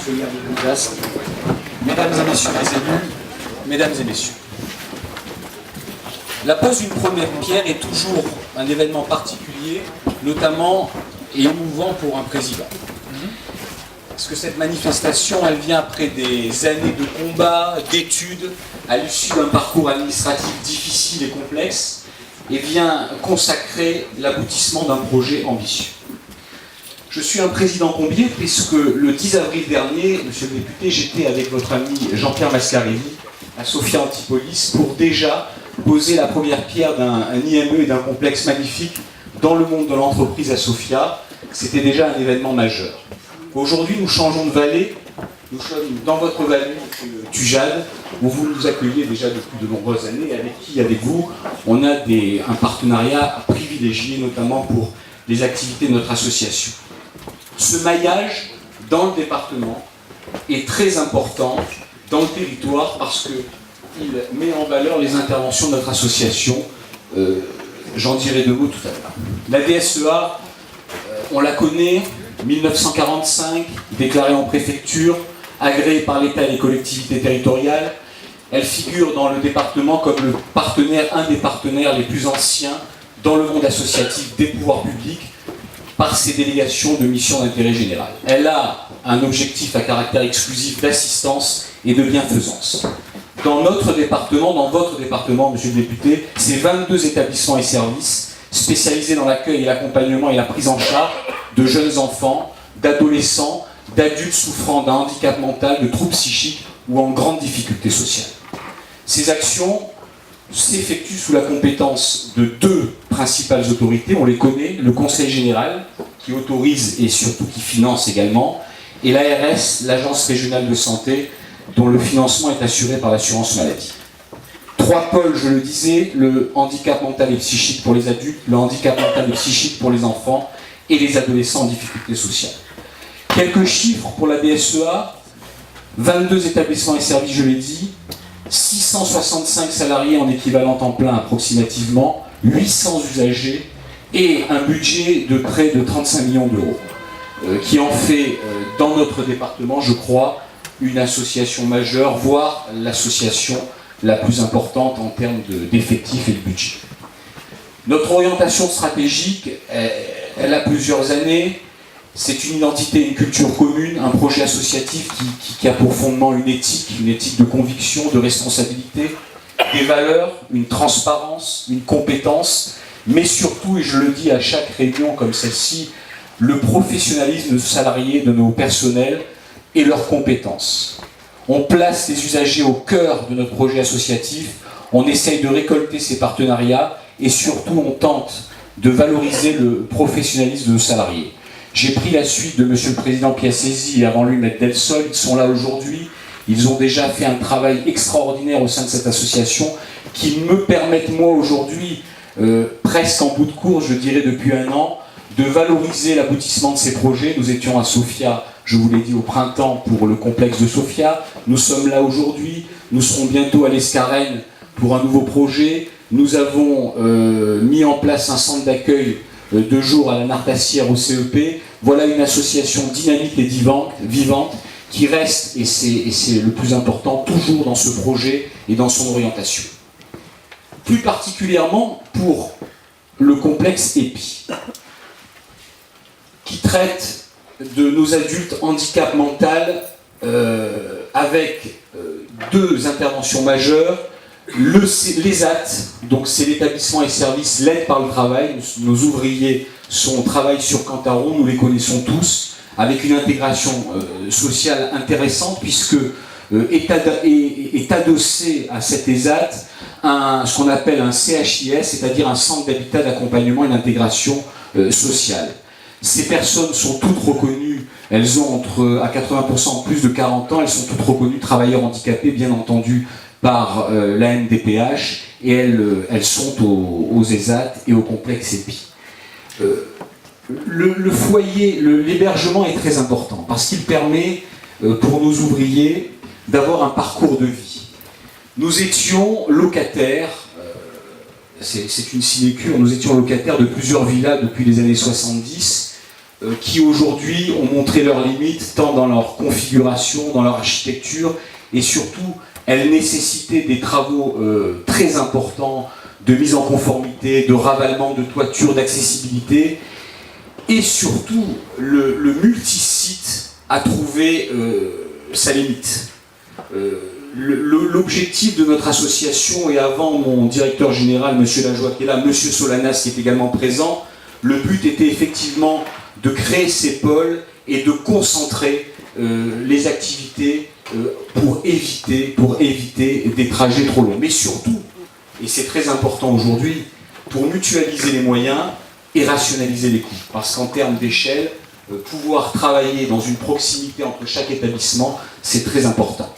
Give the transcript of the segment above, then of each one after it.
je vais garder le casque. Mesdames et messieurs les élus, mesdames et messieurs, la pose d'une première pierre est toujours un événement particulier, notamment et émouvant pour un président. Parce que cette manifestation, elle vient après des années de combats, d'études, à l'issue d'un parcours administratif difficile et complexe, et vient consacrer l'aboutissement d'un projet ambitieux. Je suis un président comblé puisque le 10 avril dernier, monsieur le député, j'étais avec votre ami Jean-Pierre Mascarelli à Sophia Antipolis pour déjà poser la première pierre d'un IME et d'un complexe magnifique dans le monde de l'entreprise à Sophia. C'était déjà un événement majeur. Aujourd'hui, nous changeons de vallée. Nous sommes dans votre vallée, Tujade, où vous nous accueillez déjà depuis de nombreuses années, et avec qui, avec vous, on a un partenariat privilégié, notamment pour les activités de notre association. Ce maillage dans le département est très important dans le territoire parce qu'il met en valeur les interventions de notre association. J'en dirai deux mots tout à l'heure. La DSEA, on la connaît, 1945, déclarée en préfecture, agréée par l'État et les collectivités territoriales. Elle figure dans le département comme un des partenaires les plus anciens dans le monde associatif des pouvoirs publics par ses délégations de mission d'intérêt général. Elle a un objectif à caractère exclusif d'assistance et de bienfaisance. Dans notre département, dans votre département, monsieur le député, c'est 22 établissements et services spécialisés dans l'accueil et l'accompagnement et la prise en charge de jeunes enfants, d'adolescents, d'adultes souffrant d'un handicap mental, de troubles psychiques ou en grande difficulté sociale. Ces actions s'effectuent sous la compétence de deux principales autorités, on les connaît, le Conseil général, qui autorise et surtout qui finance également, et l'ARS, l'Agence régionale de santé, dont le financement est assuré par l'assurance maladie. Trois pôles, je le disais, le handicap mental et psychique pour les adultes, le handicap mental et psychique pour les enfants et les adolescents en difficulté sociale. Quelques chiffres pour la DSEA, 22 établissements et services, je l'ai dit, 665 salariés en équivalent temps plein approximativement, 800 usagers et un budget de près de 35 millions d'euros, qui en fait, dans notre département, je crois, une association majeure, voire l'association la plus importante en termes d'effectifs et de budget. Notre orientation stratégique, elle a plusieurs années. C'est une identité, une culture commune, un projet associatif qui a pour fondement une éthique de conviction, de responsabilité, des valeurs, une transparence, une compétence, mais surtout, et je le dis à chaque réunion comme celle-ci, le professionnalisme salarié de nos personnels et leurs compétences. On place les usagers au cœur de notre projet associatif, on essaye de récolter ces partenariats et surtout on tente de valoriser le professionnalisme de nos salariés. J'ai pris la suite de monsieur le président Piassesi et avant lui maître Delsol, ils sont là aujourd'hui, ils ont déjà fait un travail extraordinaire au sein de cette association qui me permettent moi aujourd'hui, presque en bout de course, je dirais depuis un an, de valoriser l'aboutissement de ces projets. Nous étions à Sophia, je vous l'ai dit, au printemps pour le complexe de Sophia. Nous sommes là aujourd'hui, nous serons bientôt à l'Escarène pour un nouveau projet. Nous avons mis en place un centre d'accueil de jour à la Nartassière au CEP. Voilà une association dynamique et vivante qui reste, et c'est le plus important, toujours dans ce projet et dans son orientation. Plus particulièrement pour le complexe EPI, qui traite de nos adultes handicap mental avec deux interventions majeures. L'ESAT, donc c'est l'établissement et service l'aide par le travail. Nos ouvriers travaillent sur Cantaron, nous les connaissons tous, avec une intégration sociale intéressante puisque est adossé à cet ESAT ce qu'on appelle un CHIS, c'est-à-dire un centre d'habitat, d'accompagnement et d'intégration sociale. Ces personnes sont toutes reconnues, elles ont à 80% plus de 40 ans, elles sont toutes reconnues travailleurs handicapés, bien entendu, par la NDPH, et elles sont aux ESAT et au complexe EPI. Le foyer, l'hébergement est très important, parce qu'il permet, pour nos ouvriers, d'avoir un parcours de vie. Nous étions locataires, c'est une sinécure, nous étions locataires de plusieurs villas depuis les années 70, qui aujourd'hui ont montré leurs limites, tant dans leur configuration, dans leur architecture, et surtout, elles nécessitaient des travaux très importants de mise en conformité, de ravalement de toiture, d'accessibilité, et surtout, le multisite a trouvé sa limite. L'objectif de notre association, et avant mon directeur général, M. Lajoie qui est là, M. Solanas qui est également présent, le but était effectivement de créer ces pôles et de concentrer les activités pour éviter des trajets trop longs. Mais surtout, et c'est très important aujourd'hui, pour mutualiser les moyens et rationaliser les coûts. Parce qu'en termes d'échelle, pouvoir travailler dans une proximité entre chaque établissement, c'est très important.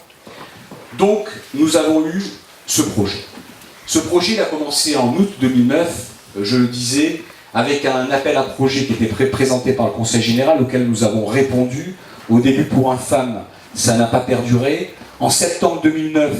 Donc, nous avons eu ce projet. Ce projet, il a commencé en août 2009, je le disais, avec un appel à projet qui était présenté par le Conseil général, auquel nous avons répondu. Au début, pour Infam, ça n'a pas perduré. En septembre 2009,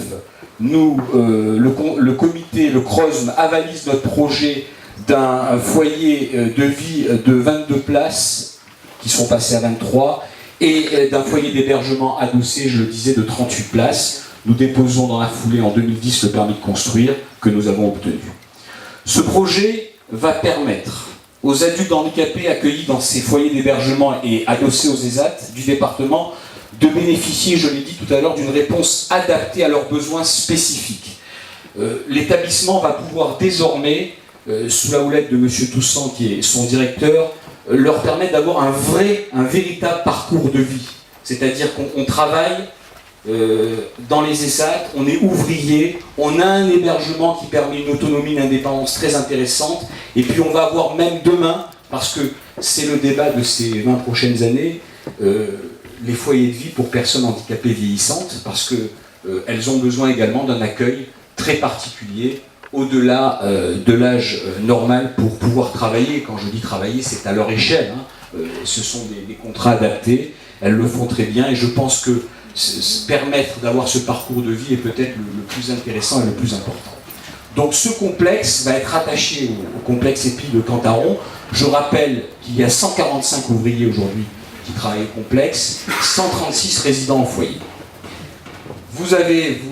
le comité, le CROSM, avalise notre projet d'un foyer de vie de 22 places, qui sont passées à 23, et d'un foyer d'hébergement adossé, je le disais, de 38 places. Nous déposons dans la foulée en 2010 le permis de construire que nous avons obtenu. Ce projet va permettre aux adultes handicapés accueillis dans ces foyers d'hébergement et adossés aux ESAT du département de bénéficier, je l'ai dit tout à l'heure, d'une réponse adaptée à leurs besoins spécifiques. L'établissement va pouvoir désormais, sous la houlette de M. Toussaint, qui est son directeur, leur permettre d'avoir un véritable parcours de vie. C'est-à-dire qu'on travaille dans les ESAT, on est ouvrier, on a un hébergement qui permet une autonomie, une indépendance très intéressante, et puis on va avoir même demain, parce que c'est le débat de ces 20 prochaines années, les foyers de vie pour personnes handicapées vieillissantes, parce qu'elles ont besoin également d'un accueil très particulier, au-delà de l'âge normal pour pouvoir travailler. Quand je dis travailler, c'est à leur échelle, hein. Ce sont des contrats adaptés, elles le font très bien, et je pense que permettre d'avoir ce parcours de vie est peut-être le plus intéressant et le plus important. Donc ce complexe va être attaché au complexe EPI de Cantaron. Je rappelle qu'il y a 145 ouvriers aujourd'hui qui travaillent au complexe, 136 résidents en foyer.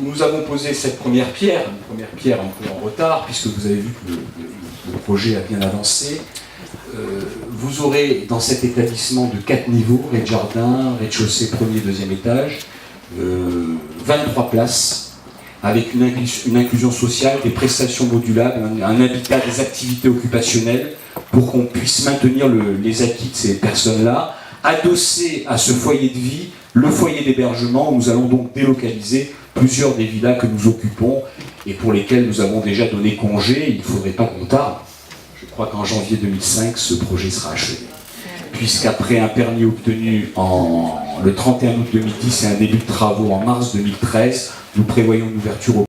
Nous avons posé cette première pierre, une première pierre un peu en retard, puisque vous avez vu que le projet a bien avancé. Vous aurez dans cet établissement de 4 niveaux, rez-de-jardin, rez-de-chaussée, premier et deuxième étage, 23 places, avec une inclusion sociale, des prestations modulables, un habitat, des activités occupationnelles, pour qu'on puisse maintenir les acquis de ces personnes-là, adossé à ce foyer de vie, le foyer d'hébergement, où nous allons donc délocaliser plusieurs des villas que nous occupons, et pour lesquelles nous avons déjà donné congé. Il ne faudrait pas qu'on tarde. Je crois qu'en janvier 2005, ce projet sera achevé. Puisqu'après un permis obtenu le 31 août 2010 et un début de travaux en mars 2013, nous prévoyons une ouverture au